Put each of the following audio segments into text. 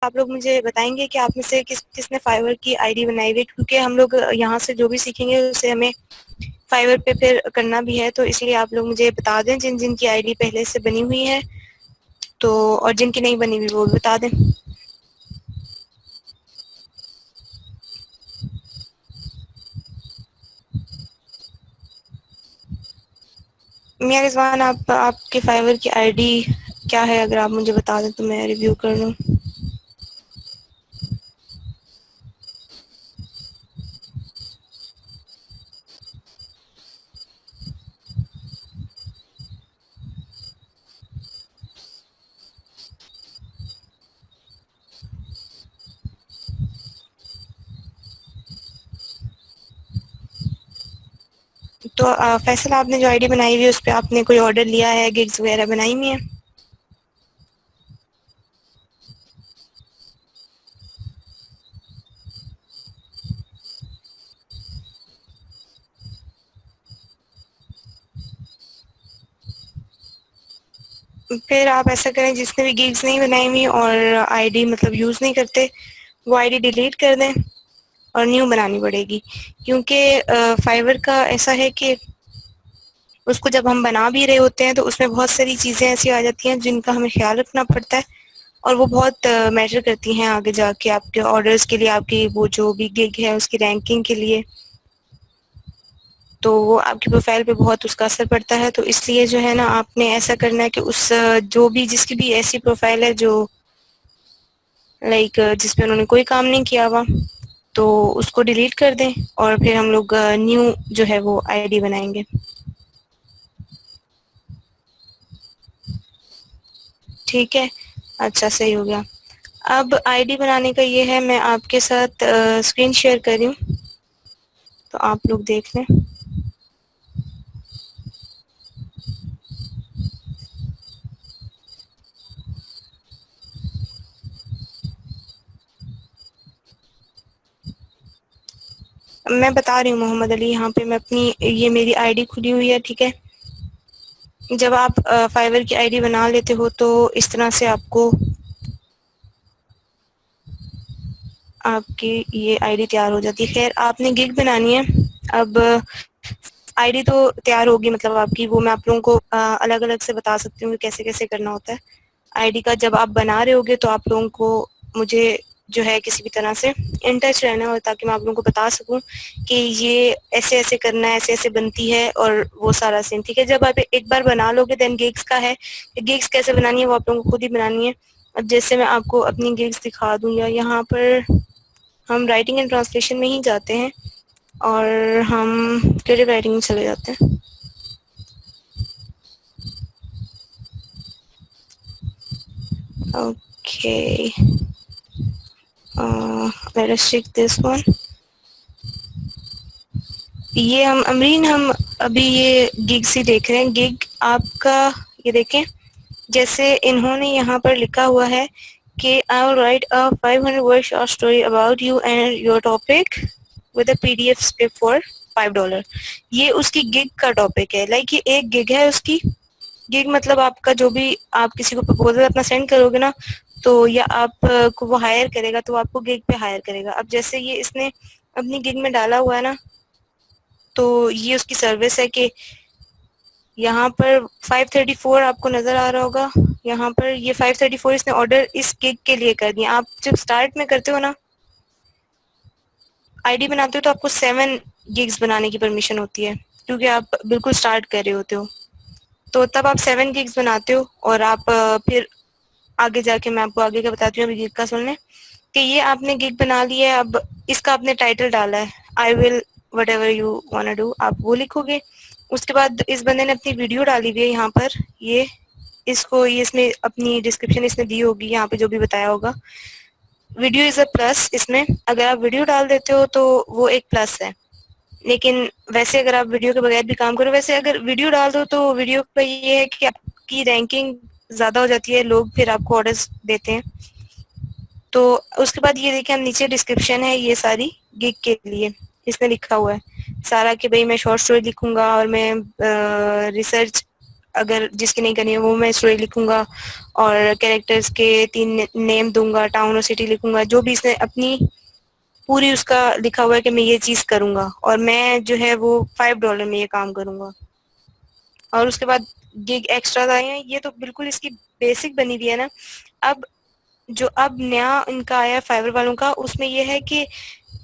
आप लोग मुझे बताएंगे कि आप में से किसने फाइवर की आईडी बनाई हुई है, क्योंकि हम लोग यहाँ से जो भी सीखेंगे उसे हमें फाइवर पे फिर करना भी है, तो इसलिए आप लोग मुझे बता दें जिन जिन की आईडी पहले से बनी हुई है, तो और जिनकी नहीं बनी हुई वो भी बता दें। मियां रिजवान, आपके फाइवर की आईडी क्या है, अगर आप मुझे बता दें तो मैं रिव्यू कर लूँ। तो फैसल, आपने जो आईडी बनाई हुई है उस पर आपने कोई ऑर्डर लिया है, गिग्स वगैरह बनाई हुई है? फिर आप ऐसा करें, जिसने भी गिग्स नहीं बनाई हुई और आईडी मतलब यूज़ नहीं करते, वो आईडी डिलीट कर दें और न्यू बनानी पड़ेगी, क्योंकि फाइवर का ऐसा है कि उसको जब हम बना भी रहे होते हैं तो उसमें बहुत सारी चीज़ें ऐसी आ जाती हैं जिनका हमें ख्याल रखना पड़ता है, और वो बहुत मैटर करती हैं आगे जाके आपके ऑर्डर्स के लिए, आपकी वो जो भी गिग है उसकी रैंकिंग के लिए, तो वो आपकी प्रोफाइल पे बहुत उसका असर पड़ता है। तो इसलिए जो है ना, आपने ऐसा करना है कि उस जो भी जिसकी भी ऐसी प्रोफाइल है जो लाइक जिस पे उन्होंने कोई काम नहीं किया हुआ, तो उसको डिलीट कर दें और फिर हम लोग न्यू जो है वो आईडी बनाएंगे। ठीक है, अच्छा सही हो गया। अब आईडी बनाने का ये है, मैं आपके साथ स्क्रीन शेयर कर रही हूँ, तो आप लोग देख लें। मैं बता रही हूँ मोहम्मद अली, यहाँ पे मैं अपनी ये मेरी आईडी खुली हुई है, ठीक है। जब आप फाइवर की आईडी बना लेते हो तो इस तरह से आपको आपकी ये आईडी तैयार हो जाती है। खैर, आपने गिग बनानी है। अब आईडी तो तैयार होगी, मतलब आपकी, वो मैं आप लोगों को अलग अलग से बता सकती हूँ कि कैसे कैसे करना होता है आईडी का। जब आप बना रहे होगे तो आप लोगों को मुझे जो है किसी भी तरह से इन टच रहना है, और ताकि मैं आप लोगों को बता सकूं कि ये ऐसे ऐसे करना है, ऐसे ऐसे बनती है, और वो सारा सीन, ठीक है। जब आप एक बार बना लोगे, देन गिग्स का है, गिग्स कैसे बनानी है वो आप लोगों को खुद ही बनानी है। अब जैसे मैं आपको अपनी गिग्स दिखा दूँ, या यहाँ पर हम राइटिंग एंड ट्रांसलेशन में ही जाते हैं और हम क्रिएटिव राइटिंग में चले जाते हैं। Okay, let us check this one। ये हम अमरीन, हम अभी ये गिग्स ही देख रहे हैं। गिग आपका ये देखें, जैसे इन्होंने यहाँ पर लिखा हुआ है कि I will write a 500 word short story about you and your topic with a PDF script for $5। ये उसकी गिग का टॉपिक है, लाइक ये एक गिग है उसकी। गिग मतलब आपका जो भी आप किसी को प्रपोजल अपना सेंड करोगे ना, तो या आप को वो हायर करेगा, तो आपको गिग पे हायर करेगा। अब जैसे ये इसने अपनी गिग में डाला हुआ है ना, तो ये उसकी सर्विस है कि यहाँ पर 534 आपको नजर आ रहा होगा। यहाँ पर ये 534 इसने ऑर्डर इस गिग के लिए कर दिया। आप जब स्टार्ट में करते हो ना, आईडी बनाते हो, तो आपको 7 गिग्स बनाने की परमिशन होती है, क्योंकि आप बिल्कुल स्टार्ट कर रहे होते हो। तो तब आप 7 गिग्स बनाते हो, और आप फिर आगे जाके मैं आपको आगे का बताती हूँ। अभी गिग का सुन लें कि ये आपने गिग बना लिया है। अब इसका आपने टाइटल डाला है, I will what ever you want do, आप वो लिखोगे। उसके बाद इस बंदे ने अपनी वीडियो डाली हुई है यहाँ पर, ये इसको ये इसमें अपनी डिस्क्रिप्शन इसने दी होगी, यहाँ पे जो भी बताया होगा। वीडियो इज अ प्लस, इसमें अगर आप वीडियो डाल देते हो तो वो एक प्लस है, लेकिन वैसे अगर आप वीडियो के बगैर भी काम करो, वैसे अगर वीडियो डाल दो तो वीडियो का ये है कि आपकी रैंकिंग ज़्यादा हो जाती है, लोग फिर आपको ऑर्डर्स देते हैं। तो उसके बाद ये देखिए, हम नीचे डिस्क्रिप्शन है ये सारी गिग के लिए, इसने लिखा हुआ है सारा कि भाई मैं शॉर्ट स्टोरी लिखूंगा और मैं रिसर्च अगर जिसकी नहीं करनी है वो मैं स्टोरी लिखूंगा और कैरेक्टर्स के 3 नेम दूंगा, टाउन और सिटी लिखूंगा, जो भी इसने अपनी पूरी उसका लिखा हुआ है कि मैं ये चीज करूंगा और मैं जो है वो $5 में ये काम करूंगा। और उसके बाद गिग एक्स्ट्रा आए हैं, ये तो बिल्कुल इसकी बेसिक बनी हुई है ना। अब जो अब नया इनका आया फाइवर वालों का, उसमें ये है कि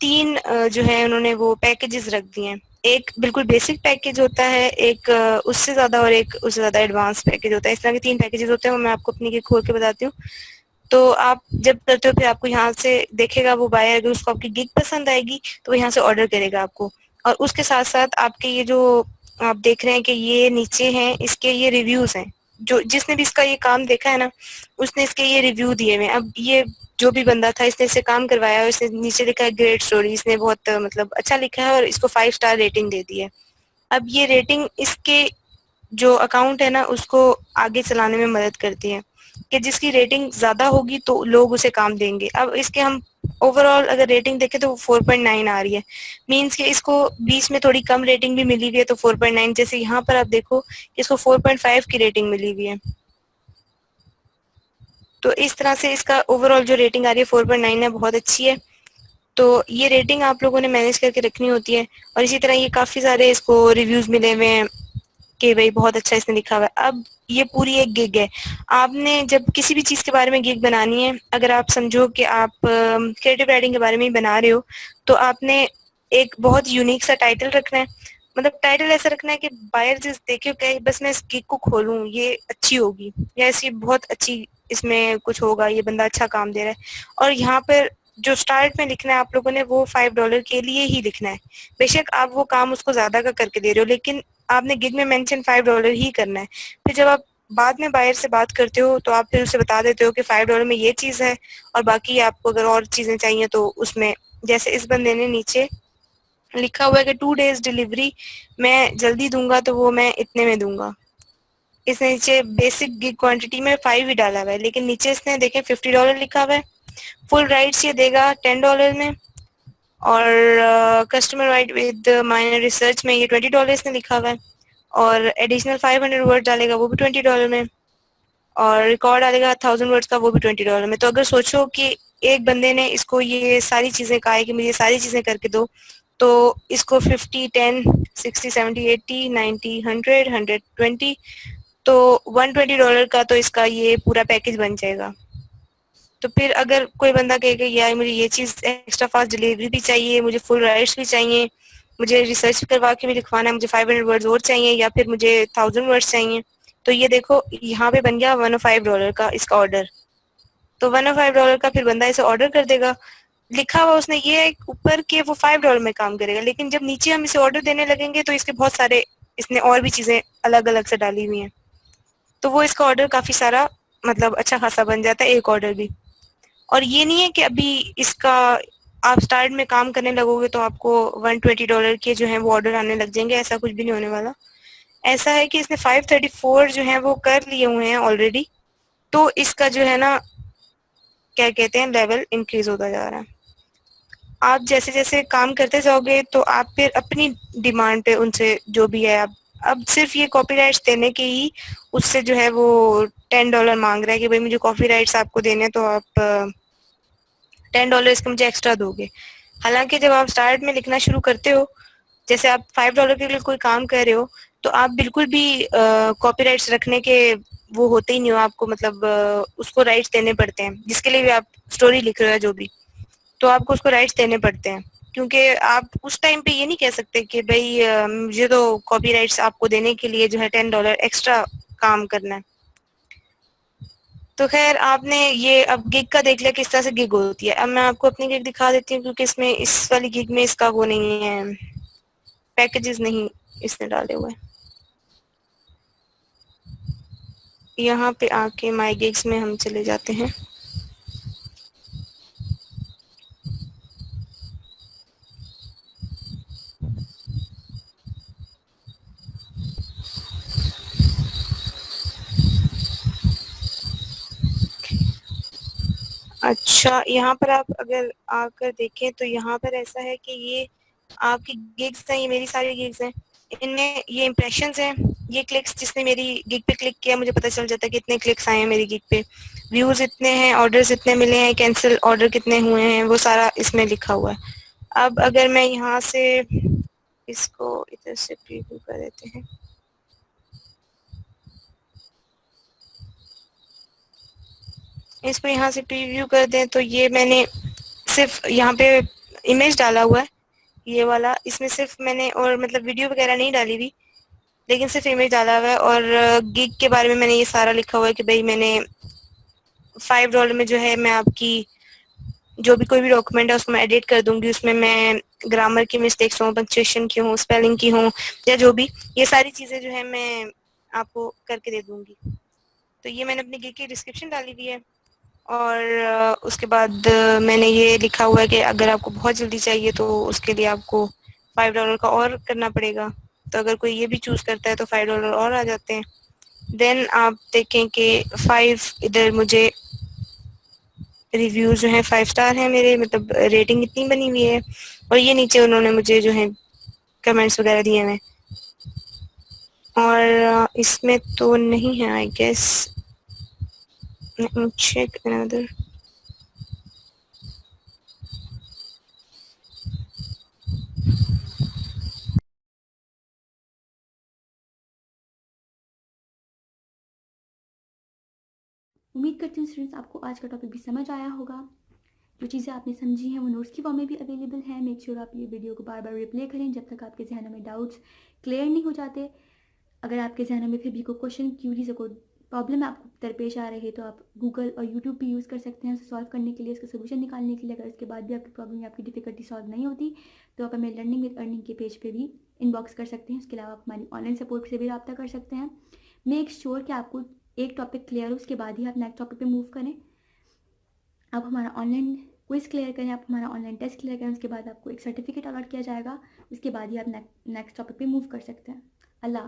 3 जो है उन्होंने वो पैकेजेस रख दिए हैं। एक बिल्कुल बेसिक पैकेज होता है, एक उससे ज़्यादा और एक उससे ज़्यादा एडवांस पैकेज होता है। इस तरह के 3 पैकेजेस होते हैं, वो मैं आपको अपनी गिग खोल के बताती हूँ। तो आप जब करते हो फिर आपको यहाँ से देखेगा वो बायर, अगर उसको आपकी गिग पसंद आएगी तो वो यहाँ से ऑर्डर करेगा आपको। और उसके साथ-साथ आपके ये जो आप देख रहे हैं कि ये नीचे हैं, इसके ये रिव्यूज़ हैं। जो जिसने भी इसका ये काम देखा है ना, उसने इसके ये रिव्यू दिए हुए हैं। अब ये जो भी बंदा था इसने इससे काम करवाया और इसने नीचे लिखा है ग्रेट स्टोरी, इसने बहुत मतलब अच्छा लिखा है और इसको 5 स्टार रेटिंग दे दी है। अब ये रेटिंग इसके जो अकाउंट है ना उसको आगे चलाने में मदद करती है कि जिसकी रेटिंग ज़्यादा होगी तो लोग उसे काम देंगे। अब इसके हम ओवरऑल अगर रेटिंग देखें तो 4.9 आ रही है, मीन्स कि इसको बीच में थोड़ी कम रेटिंग भी मिली हुई है तो 4.9, जैसे यहाँ पर आप देखो इसको 4.5 की रेटिंग मिली हुई है। तो इस तरह से इसका ओवरऑल जो रेटिंग आ रही है 4.9 है, बहुत अच्छी है। तो ये रेटिंग आप लोगों ने मैनेज करके रखनी होती है। और इसी तरह ये काफ़ी सारे इसको रिव्यूज़ मिले हुए हैं कि भाई बहुत अच्छा इसने लिखा हुआ है। अब ये पूरी एक गिग है। आपने जब किसी भी चीज़ के बारे में गिग बनानी है, अगर आप समझो कि आप क्रिएटिव राइटिंग के बारे में ही बना रहे हो, तो आपने एक बहुत यूनिक सा टाइटल रखना है। मतलब टाइटल ऐसा रखना है कि बायर जिस देखे कि बस मैं इस गिग को खोलूँ, ये अच्छी होगी या इसकी बहुत अच्छी इसमें कुछ होगा, ये बंदा अच्छा काम दे रहा है। और यहाँ पर जो स्टार्ट में लिखना है आप लोगों ने वो $5 के लिए ही लिखना है। बेशक आप वो काम उसको ज़्यादा का करके दे रहे हो, लेकिन आपने गिग में मेंशन $5 ही करना है। फिर जब आप बाद में बायर से बात करते हो तो आप फिर उसे बता देते हो कि $5 में ये चीज़ है और बाकी आपको अगर और चीज़ें चाहिए तो उसमें, जैसे इस बंदे ने नीचे लिखा हुआ है कि 2 डेज़ डिलीवरी मैं जल्दी दूंगा तो वो मैं इतने में दूंगा। इसने नीचे बेसिक गिग क्वांटिटी में 5 ही डाला हुआ है, लेकिन नीचे इसने देखें $50 लिखा हुआ है। फुल राइट्स ये देगा $10 में और customer right with minor research में ये $20 इसने लिखा हुआ है और एडिशनल 500 वर्ड डालेगा वो भी $20 में और रिकॉर्ड डालेगा 1000 वर्ड्स का वो भी $20 में। तो अगर सोचो कि एक बंदे ने इसको ये सारी चीज़ें कहा है कि मुझे सारी चीज़ें करके दो, तो इसको 50, 10, 60, 70, 80, 90, 100, 120, तो $120 का तो इसका ये पूरा पैकेज बन जाएगा। तो फिर अगर कोई बंदा कहेगा यार मुझे ये चीज़ एक्स्ट्रा फास्ट डिलीवरी भी चाहिए, मुझे फुल राइट्स भी चाहिए, मुझे रिसर्च करवा के भी लिखवाना है, मुझे 500 वर्ड्स और चाहिए या फिर मुझे 1000 वर्ड्स चाहिए, तो ये देखो यहाँ पे बन गया $105 का इसका ऑर्डर। तो $105 का फिर बंदा इसे ऑर्डर कर देगा। लिखा हुआ उसने ये है ऊपर के वो $5 में काम करेगा, लेकिन जब नीचे हम इसे ऑर्डर देने लगेंगे तो इसके बहुत सारे इसने और भी चीज़ें अलग अलग से डाली हुई हैं, तो वो इसका ऑर्डर काफ़ी सारा मतलब अच्छा खासा बन जाता है एक ऑर्डर भी। और ये नहीं है कि अभी इसका आप स्टार्ट में काम करने लगोगे तो आपको $120 के जो है वो ऑर्डर आने लग जाएंगे, ऐसा कुछ भी नहीं होने वाला। ऐसा है कि इसने 534 जो है वो कर लिए हुए हैं ऑलरेडी, तो इसका जो है ना क्या कहते हैं लेवल इंक्रीज होता जा रहा है। आप जैसे जैसे काम करते जाओगे तो आप फिर अपनी डिमांड पे उनसे जो भी है, आप अब सिर्फ ये कॉपीराइट्स देने के ही उससे जो है वो $10 मांग रहा है कि भाई मुझे कॉपीराइट्स आपको देने तो आप $10 इसके मुझे एक्स्ट्रा दोगे। हालांकि जब आप स्टार्ट में लिखना शुरू करते हो, जैसे आप $5 के लिए कोई काम कर रहे हो, तो आप बिल्कुल भी कॉपीराइट्स रखने के वो होते ही नहीं हो, आपको मतलब उसको राइट्स देने पड़ते हैं, जिसके लिए भी आप स्टोरी लिख रहे हो जो भी, तो आपको उसको राइट्स देने पड़ते हैं। क्योंकि आप उस टाइम पे ये नहीं कह सकते कि भाई मुझे तो कॉपीराइट्स आपको देने के लिए जो है $10 एक्स्ट्रा काम करना है। तो खैर आपने ये अब गिग का देख लिया किस तरह से गिग होती है। अब मैं आपको अपनी गिग दिखा देती हूँ, क्योंकि इसमें इस वाली गिग में इसका वो नहीं है, पैकेजेस नहीं इसने डाले हुए। यहाँ पे आके माई गिग्स में हम चले जाते हैं। अच्छा, यहाँ पर आप अगर आकर देखें तो यहाँ पर ऐसा है कि ये आपकी गिग्स हैं, ये मेरी सारी गिग्स हैं। इनमें ये इम्प्रेशंस हैं, ये क्लिक्स जिसने मेरी गिग पे क्लिक किया मुझे पता चल जाता है कि इतने क्लिक्स आए हैं मेरी गिग पे, व्यूज इतने हैं, ऑर्डर्स इतने मिले हैं, कैंसिल ऑर्डर कितने हुए हैं, वो सारा इसमें लिखा हुआ है। अब अगर मैं यहाँ से इसको इधर से प्रीव्यू कर देते हैं, इसको यहाँ से प्रीव्यू कर दें तो ये मैंने सिर्फ यहाँ पे इमेज डाला हुआ है ये वाला, इसमें सिर्फ मैंने और मतलब वीडियो वगैरह नहीं डाली हुई, लेकिन सिर्फ इमेज डाला हुआ है। और गिग के बारे में मैंने ये सारा लिखा हुआ है कि भाई मैंने $5 में जो है मैं आपकी जो भी कोई भी डॉक्यूमेंट है उसको मैं एडिट कर दूंगी, उसमें मैं ग्रामर की मिस्टेक्स हों, पंक्चुएशन की हों, स्पेलिंग की हों, या जो भी, ये सारी चीज़ें जो है मैं आपको करके दे दूंगी। तो ये मैंने अपनी गिग की डिस्क्रिप्शन डाली हुई है। और उसके बाद मैंने ये लिखा हुआ है कि अगर आपको बहुत जल्दी चाहिए तो उसके लिए आपको $5 का और करना पड़ेगा। तो अगर कोई ये भी चूज़ करता है तो $5 और आ जाते हैं। देन आप देखें कि 5 इधर मुझे रिव्यूज जो हैं 5 स्टार हैं मेरे, मतलब रेटिंग इतनी बनी हुई है। और ये नीचे उन्होंने मुझे जो है कमेंट्स वगैरह दिए हैं। और इसमें तो नहीं है आई गेस, चेक अनदर। उम्मीद करती हूँ स्टूडेंट्स आपको आज का टॉपिक भी समझ आया होगा। जो चीज़ें आपने समझी हैं वो नोट्स की फॉर्म में भी अवेलेबल है। मेक श्योर आप ये वीडियो को बार बार रिप्ले करें जब तक आपके जहनों में डाउट्स क्लियर नहीं हो जाते। अगर आपके जहनों में फिर भी कोई क्वेश्चन, क्यूरीज, कोई प्रॉब्लम आपको दरपेश आ रही है तो आप गूगल और यूट्यूब भी यूज़ कर सकते हैं उसे सॉल्व करने के लिए, उसका सोल्यूशन निकालने के लिए। अगर उसके बाद भी आपकी प्रॉब्लम या आपकी डिफिकल्टी सॉल्व नहीं होती तो आप हमें लर्निंग विद अर्निंग के पेज पे भी इनबॉक्स कर सकते हैं। उसके अलावा आप हमारी ऑनलाइन सपोर्ट से भी रब्ता कर सकते हैं। मेक श्योर कि आपको एक टॉपिक क्लियर हो, उसके बाद ही आप नेक्स्ट टॉपिक पे मूव करें। आप हमारा ऑनलाइन क्विज क्लियर करें, आप हमारा ऑनलाइन टेस्ट क्लियर करें, उसके बाद आपको एक सर्टिफिकेट अलॉट किया जाएगा। उसके बाद ही आप नेक्स्ट टॉपिक पे मूव कर सकते हैं। अल्लाह।